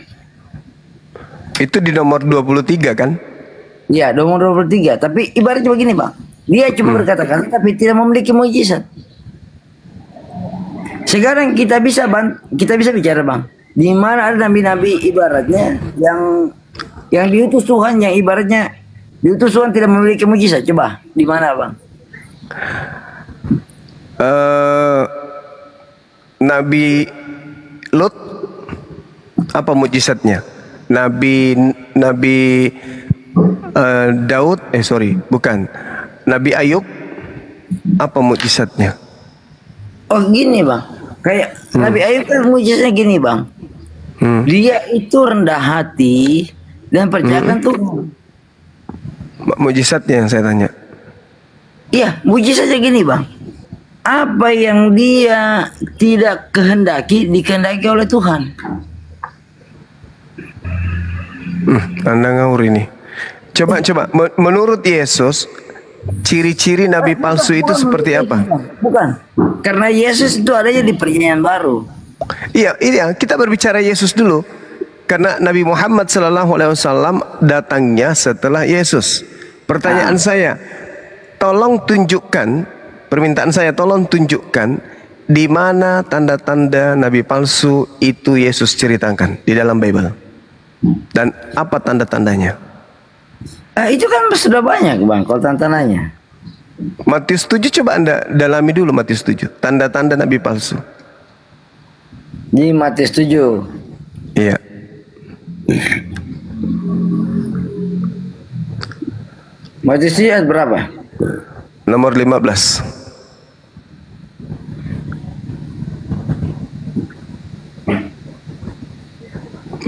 Itu di nomor 23 kan? Iya, nomor 23. Tapi ibaratnya begini bang, dia cuma berkata-kata tapi tidak memiliki mujizat. Sekarang kita bisa bicara bang, di mana ada nabi-nabi ibaratnya yang diutus Tuhan, yang ibaratnya diutus Tuhan tidak memiliki mujizat. Coba di mana bang? Nabi Lut, apa mujizatnya? Nabi Daud, bukan. Nabi Ayub, apa mujizatnya? Oh gini bang, kayak Nabi Ayub kan mujizatnya gini bang. Dia itu rendah hati dan percayakan Tuhan. Mujizatnya yang saya tanya. Iya, mujizatnya gini bang. Apa yang dia tidak kehendaki dikehendaki oleh Tuhan. Anda ngawur ini. Coba. Menurut Yesus, ciri-ciri nabi palsu itu seperti apa? Bukan. Karena Yesus itu adanya di perjanjian baru. Iya, kita berbicara Yesus dulu. Karena Nabi Muhammad SAW datangnya setelah Yesus. Pertanyaan saya, tolong tunjukkan, permintaan saya, tolong tunjukkan di mana tanda-tanda nabi palsu itu Yesus ceritakan di dalam Bible. Dan apa tanda-tandanya? Itu kan sudah banyak bang, kalau tanda-tandanya. Matius 7 coba Anda dalami dulu Matius 7. Tanda-tanda nabi palsu. Di Matius 7. Iya. Matius 7 ayat berapa? Nomor 15.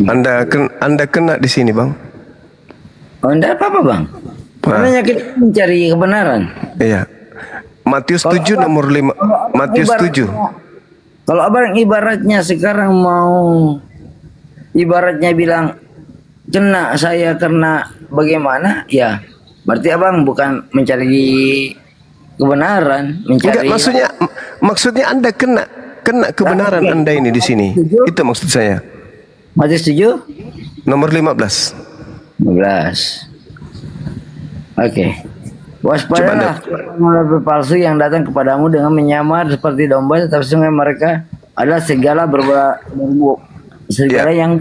Anda kena di sini, Bang. Oh, enggak apa-apa, Bang. Namanya kita mencari kebenaran. Iya. Matius 7 nomor 5. Matius 7. Kalau abang ibaratnya sekarang mau ibaratnya bilang kena saya karena bagaimana, ya berarti abang bukan mencari kebenaran, mencari. Enggak, maksudnya Anda kena kebenaran Anda ini di sini. Itu maksud saya. Matius 7 nomor 15. 15. Oke. Waspadalah nabi palsu yang datang kepadamu dengan menyamar seperti domba, tetapi sesungguhnya mereka adalah segala segala yang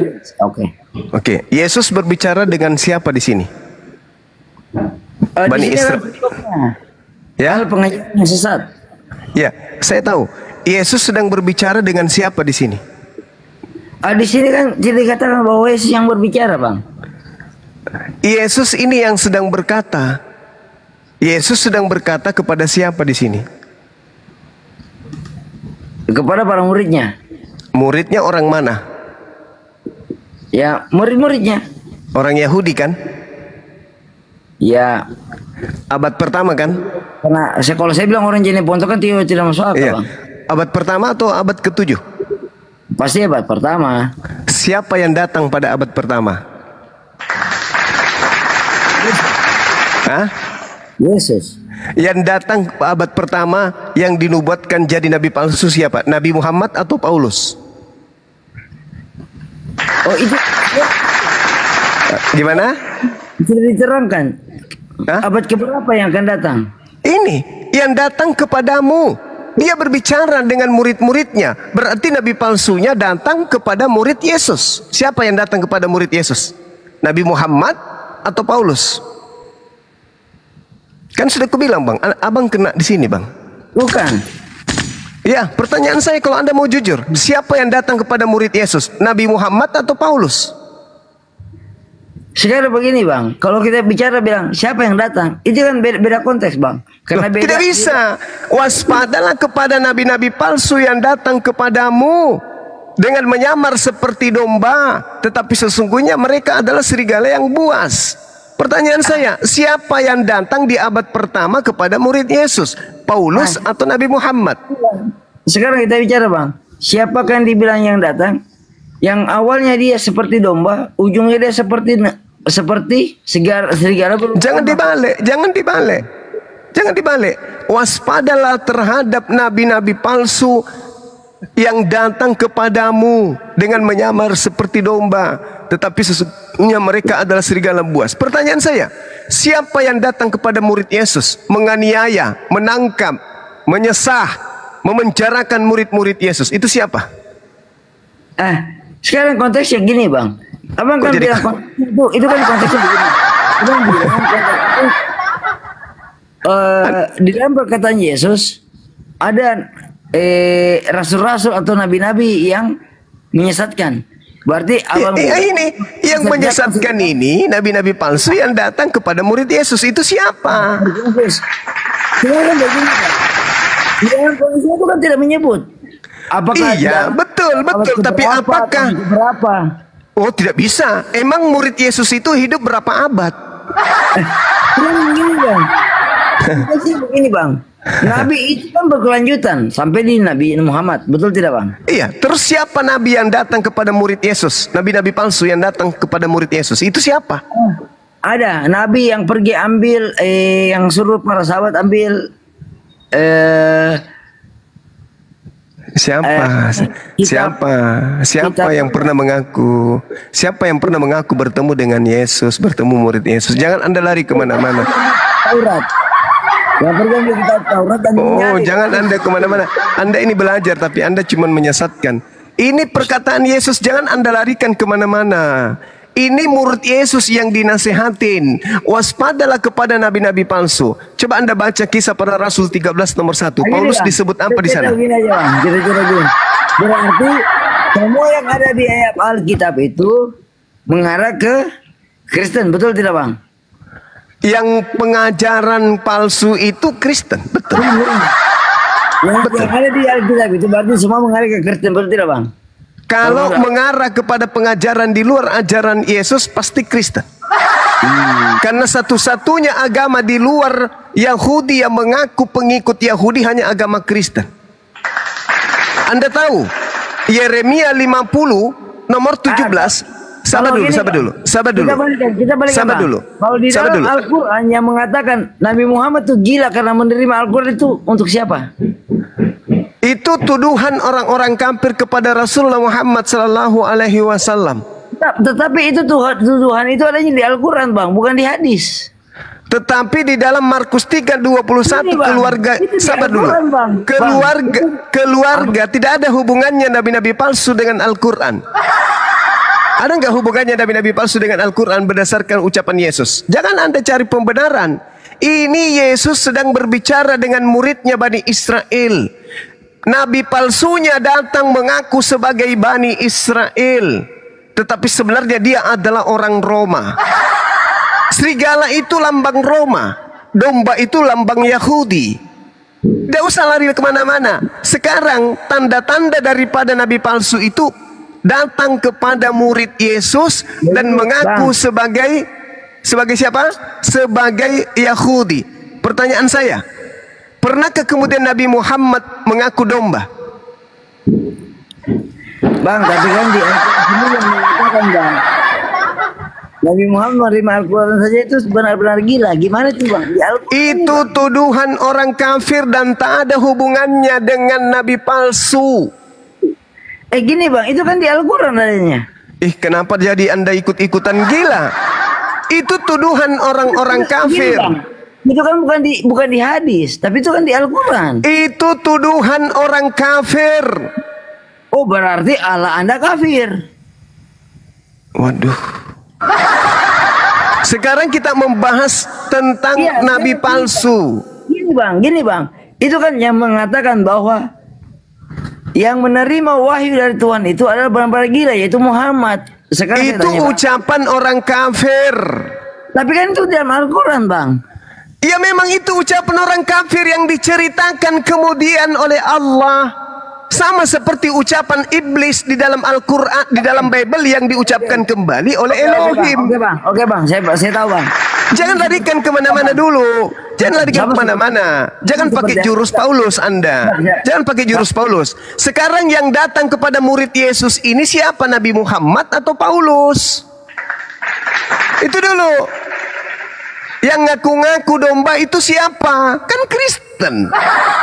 Oke. Yesus berbicara dengan siapa di sini? Bani Israel. Ya, pengajaran yang sesat. Ya, saya tahu. Yesus sedang berbicara dengan siapa di sini? Di sini kan dikatakan bahwa Yesus yang berbicara, Bang. Yesus ini yang sedang berkata. Yesus sedang berkata kepada siapa di sini? Kepada para muridnya. Muridnya orang mana? Ya, murid-muridnya. Orang Yahudi kan? Ya. Abad pertama kan? Karena kalau saya bilang orang jenis pontok kan tidak masuk akal, iya. Bang. Abad pertama atau abad ke-7? Pasti abad pertama. Siapa yang datang pada abad pertama? Hah? Yesus. Yang datang abad pertama yang dinubuatkan jadi nabi palsu siapa? Nabi Muhammad atau Paulus? Oh itu gimana? Tidak diterangkan. Hah? Abad keberapa yang akan datang? Ini yang datang kepadamu. Dia berbicara dengan murid-muridnya. Berarti nabi palsunya datang kepada murid Yesus. Siapa yang datang kepada murid Yesus? Nabi Muhammad atau Paulus? Kan sudah kubilang, Bang, abang kena di sini, Bang. Bukan. Ya, pertanyaan saya kalau Anda mau jujur, siapa yang datang kepada murid Yesus? Nabi Muhammad atau Paulus? Sekarang begini, Bang, kalau kita bicara bilang siapa yang datang, itu kan beda konteks, Bang. Karena beda, tidak bisa. Waspadalah kepada nabi-nabi palsu yang datang kepadamu dengan menyamar seperti domba, tetapi sesungguhnya mereka adalah serigala yang buas. Pertanyaan saya, siapa yang datang di abad pertama kepada murid Yesus? Paulus atau Nabi Muhammad? Sekarang kita bicara, Bang, siapakah yang dibilang yang datang? Yang awalnya dia seperti domba, ujungnya dia seperti serigala. Jangan dibalik. Waspadalah terhadap nabi-nabi palsu yang datang kepadamu dengan menyamar seperti domba, tetapi jelasnya mereka adalah serigala buas. Pertanyaan saya, siapa yang datang kepada murid Yesus, menganiaya, menangkap, menyesah, memenjarakan murid-murid Yesus? Itu siapa? Sekarang konteksnya gini bang. Abang kan bilang itu kan konteksnya begini. Abang bilang di dalam perkataan Yesus ada rasul-rasul atau nabi-nabi yang menyesatkan. Berarti abang ini yang menyesatkan ini nabi-nabi palsu yang datang kepada murid Yesus itu siapa? Sekarang begini Pak. Di dalam kondisi itu kan tidak menyebut. Apakah iya, betul. Tapi apakah berapa? Oh, tidak bisa. Emang murid Yesus itu hidup berapa abad? Begini bang. Begini bang. Nabi itu kan berkelanjutan sampai di Nabi Muhammad, betul tidak bang? Iya. Terus siapa nabi yang datang kepada murid Yesus? Nabi-nabi palsu yang datang kepada murid Yesus itu siapa? Ada nabi yang pergi ambil, yang suruh para sahabat ambil. Siapa yang pernah mengaku? Siapa yang pernah mengaku bertemu dengan Yesus, bertemu murid Yesus? Jangan Anda lari kemana-mana. Taurat. Yang pergi ambil kitab Taurat dan jangan Anda kemana-mana. Anda ini belajar tapi Anda cuma menyesatkan. Ini perkataan Yesus, jangan Anda larikan kemana-mana. Ini murid Yesus yang dinasehatin. Waspadalah kepada nabi-nabi palsu. Coba Anda baca Kisah Para Rasul 13 nomor 1. Paulus disebut apa di sana? Gini aja bang. Kira-kira gini. Berarti semua yang ada di ayat Alkitab itu mengarah ke Kristen, betul tidak bang? Yang pengajaran palsu itu Kristen, betul. Yang ada di Alkitab itu berarti semua mengarah ke Kristen, betul tidak bang? Kalau mengarah kepada pengajaran di luar ajaran Yesus pasti Kristen. Karena satu-satunya agama di luar Yahudi yang mengaku pengikut Yahudi hanya agama Kristen. Anda tahu Yeremia 50 nomor 17. Sabar dulu. Kita balik dulu. Kalau di dalam Al-Quran yang mengatakan Nabi Muhammad itu gila karena menerima Al-Quran itu untuk siapa? Itu tuduhan orang-orang kafir kepada Rasulullah Muhammad sallallahu alaihi wasallam. Tetapi itu tuduhan itu adanya di Al-Quran bang, bukan di hadis. Tetapi di dalam Markus 3:21 keluarga, sabar dulu. Keluarga tidak ada hubungannya nabi-nabi palsu dengan Al-Quran. Ada nggak hubungannya nabi-nabi palsu dengan Al-Quran berdasarkan ucapan Yesus? Jangan Anda cari pembenaran. Ini Yesus sedang berbicara dengan muridnya Bani Israel. Nabi palsunya datang mengaku sebagai Bani Israel, tetapi sebenarnya dia adalah orang Roma. Serigala itu lambang Roma, domba itu lambang Yahudi. Tidak usah lari kemana-mana. Sekarang tanda-tanda daripada Nabi palsu itu datang kepada murid Yesus dan mengaku sebagai siapa? Sebagai Yahudi. Pertanyaan saya, pernahkah kemudian Nabi Muhammad mengaku domba? Bang, tapi kan di Al-Quran yang mengatakan bang, Nabi Muhammad menerima Al-Quran saja itu benar-benar gila. Gimana tuh bang? Itu tuduhan orang kafir dan tak ada hubungannya dengan Nabi palsu. Gini bang, itu kan di Al-Quran adanya. Kenapa jadi Anda ikut-ikutan gila? Itu tuduhan orang-orang kafir. Itu kan bukan di hadis, tapi itu kan di Al-Quran. Itu tuduhan orang kafir. Oh, berarti Allah Anda kafir. Waduh. Sekarang kita membahas tentang nabi palsu. Gini bang. Itu kan yang mengatakan bahwa yang menerima wahyu dari Tuhan itu adalah benar-benar gila, yaitu Muhammad. Sekarang itu ucapan orang kafir. Tapi kan itu dalam Al-Quran bang. Ya memang itu ucapan orang kafir yang diceritakan kemudian oleh Allah. Sama seperti ucapan iblis di dalam Al-Quran, di dalam Bible yang diucapkan kembali oleh Elohim. Oke bang, saya tahu bang. Jangan larikan kemana-mana dulu. Jangan larikan kemana-mana. Jangan pakai jurus Paulus Anda. Jangan pakai jurus Paulus. Sekarang yang datang kepada murid Yesus ini siapa? Nabi Muhammad atau Paulus? Itu dulu. Yang ngaku-ngaku domba itu siapa? Kan Kristen.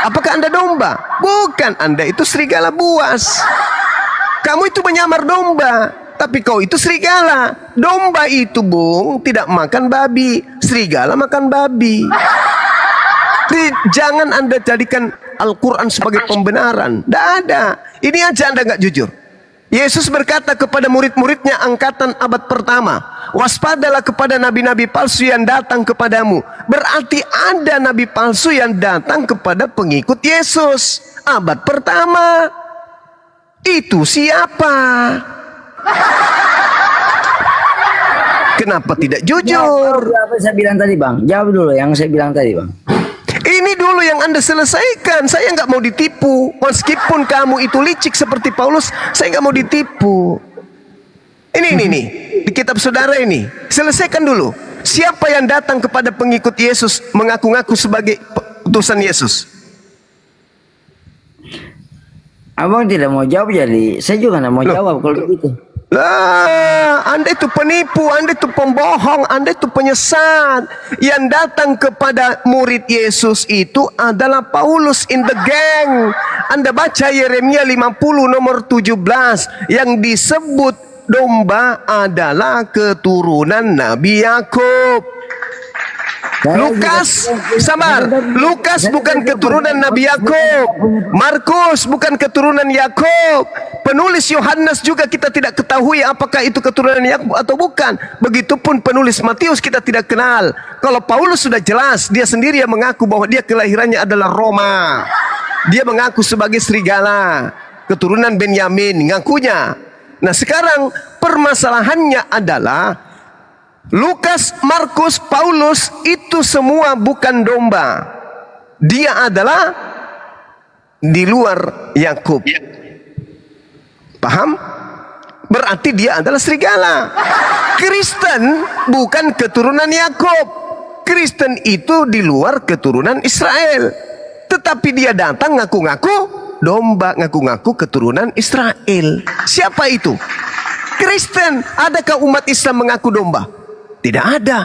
Apakah Anda domba? Bukan, Anda itu serigala buas. Kamu itu menyamar domba. Tapi kau itu serigala. Domba itu, Bung, tidak makan babi. Serigala makan babi. Jangan Anda jadikan Al-Quran sebagai pembenaran. Tidak ada. Ini aja Anda nggak jujur. Yesus berkata kepada murid-muridnya angkatan abad pertama, waspadalah kepada nabi-nabi palsu yang datang kepadamu. Berarti ada nabi palsu yang datang kepada pengikut Yesus. Abad pertama. Itu siapa? Kenapa tidak jujur? Apa saya bilang tadi, Bang? Jawab dulu yang saya bilang tadi, Bang. Ini dulu yang Anda selesaikan. Saya nggak mau ditipu. Meskipun kamu itu licik seperti Paulus, saya nggak mau ditipu. Ini nih di kitab saudara ini. Selesaikan dulu. Siapa yang datang kepada pengikut Yesus mengaku-ngaku sebagai utusan Yesus? Abang tidak mau jawab, jadi saya juga nggak mau jawab kalau begitu. Lah, Anda itu penipu, Anda itu pembohong, Anda itu penyesat. Yang datang kepada murid Yesus itu adalah Paulus in the gang. Anda baca Yeremia 50 nomor 17 yang disebut domba adalah keturunan Nabi Yakub. Lukas, sabar. Lukas bukan keturunan Nabi Yakub. Markus bukan keturunan Yakub. Penulis Yohanes juga kita tidak ketahui apakah itu keturunan Yakub atau bukan. Begitupun penulis Matius kita tidak kenal. Kalau Paulus sudah jelas, dia sendiri yang mengaku bahwa dia kelahirannya adalah Roma. Dia mengaku sebagai serigala, keturunan Benyamin, ngakunya. Nah sekarang permasalahannya adalah Lukas, Markus, Paulus itu semua bukan domba. Dia adalah di luar Yakub. Paham? Berarti dia adalah serigala. Kristen bukan keturunan Yakub. Kristen itu di luar keturunan Israel. Tetapi dia datang ngaku-ngaku domba, ngaku-ngaku keturunan Israel. Siapa itu? Kristen. Adakah umat Islam mengaku domba? Tidak ada.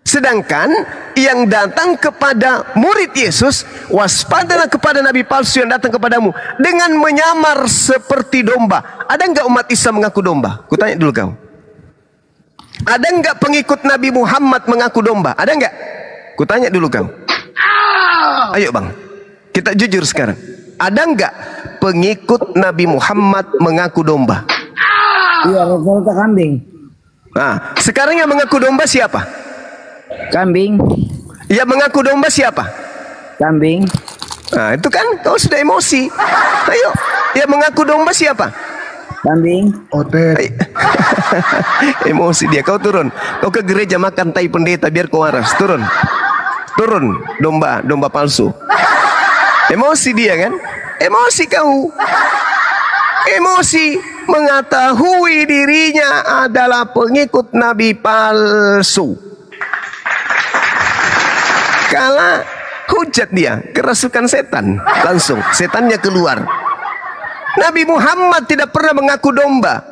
Sedangkan yang datang kepada murid Yesus, waspadalah kepada nabi palsu yang datang kepadamu dengan menyamar seperti domba. Ada enggak umat Islam mengaku domba? Kutanya dulu kau. Ada enggak pengikut Nabi Muhammad mengaku domba? Ada enggak? Kutanya dulu kau. Ayo bang, kita jujur sekarang. Ada enggak pengikut Nabi Muhammad mengaku domba? Iya, rata-rata kambing. Nah, sekarang yang mengaku domba siapa? Kambing. Yang mengaku domba siapa? Kambing. Nah, itu kan kau sudah emosi. Ayo, yang mengaku domba siapa? Kambing. Otet. Emosi dia. Kau turun. Kau ke gereja makan tai pendeta biar kau waras. Turun. Turun, domba palsu. Emosi dia kan? Emosi kau. Emosi mengetahui dirinya adalah pengikut Nabi palsu. Kala hujat dia, kerasukan setan. Langsung setannya keluar. Nabi Muhammad tidak pernah mengaku domba.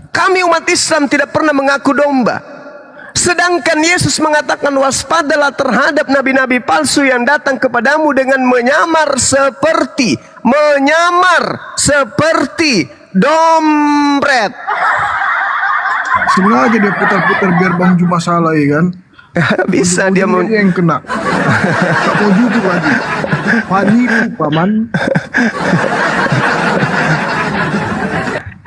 Kami umat Islam tidak pernah mengaku domba. Sedangkan Yesus mengatakan waspadalah terhadap nabi-nabi palsu yang datang kepadamu dengan menyamar seperti dompet. Sengaja dia putar-putar biar Bang Juma salah ya kan? Bisa dia mau yang kena. Tak mau jujur lagi. Paniku paman.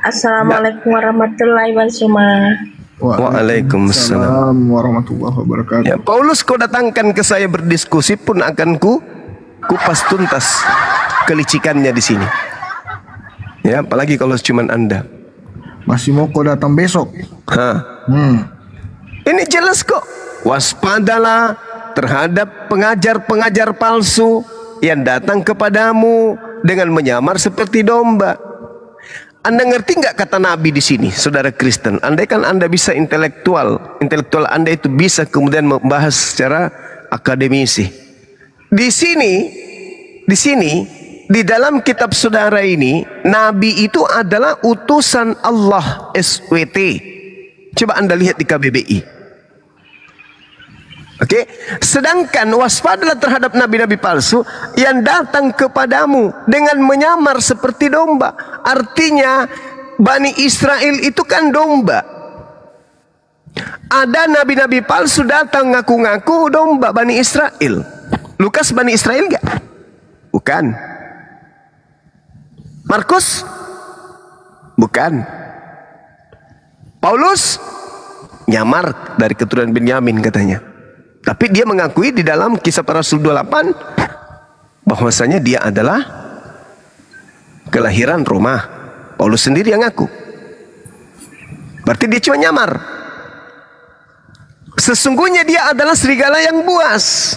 Assalamualaikum warahmatullahi wabarakatuh. Waalaikumsalam warahmatullahi wabarakatuh. Ya, Paulus kau datangkan ke saya berdiskusi pun akan kupas tuntas kelicikannya di sini. Ya, apalagi kalau cuman Anda. Masih mau kau datang besok? Ini jelas kok. Waspadalah terhadap pengajar-pengajar palsu yang datang kepadamu dengan menyamar seperti domba. Anda ngerti nggak kata Nabi di sini, saudara Kristen? Andai kan Anda bisa intelektual Anda itu bisa kemudian membahas secara akademisi. Di sini, di dalam kitab saudara ini, Nabi itu adalah utusan Allah SWT. Coba Anda lihat di KBBI. Oke, sedangkan waspadalah terhadap nabi-nabi palsu yang datang kepadamu dengan menyamar seperti domba. Artinya Bani Israel itu kan domba. Ada nabi-nabi palsu datang ngaku-ngaku domba Bani Israel. Lukas Bani Israel enggak? Bukan. Markus? Bukan. Paulus? Nyamar dari keturunan Benyamin katanya. Tapi dia mengakui di dalam Kisah Para Rasul 28 bahwasanya dia adalah kelahiran Roma. Paulus sendiri yang ngaku. Berarti dia cuma nyamar. Sesungguhnya dia adalah serigala yang buas.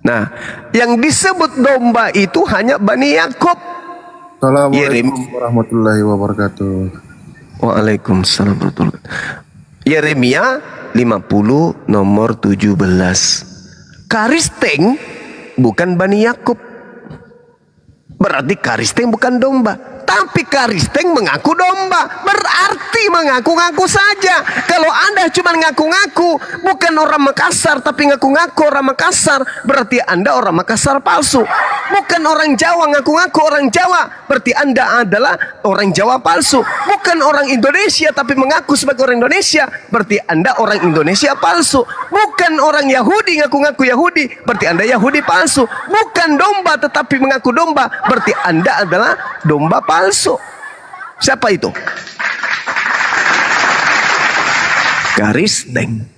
Nah, yang disebut domba itu hanya Bani Yakob. Assalamualaikum warahmatullahi wabarakatuh. Waalaikumsalam warahmatullahi wabarakatuh. Yeremia 50 nomor 17. Karisteng bukan Bani Yakob. Berarti Karisteng bukan domba. Tapi Karisteng mengaku domba. Berarti mengaku-ngaku saja. Kalau Anda cuma ngaku-ngaku, bukan orang Makassar tapi ngaku-ngaku orang Makassar, berarti Anda orang Makassar palsu. Bukan orang Jawa ngaku-ngaku orang Jawa, berarti Anda adalah orang Jawa palsu. Bukan orang Indonesia tapi mengaku sebagai orang Indonesia, berarti Anda orang Indonesia palsu. Bukan orang Yahudi ngaku-ngaku Yahudi, berarti Anda Yahudi palsu. Bukan domba tetapi mengaku domba, berarti Anda adalah domba palsu. Siapa itu? Karisteng.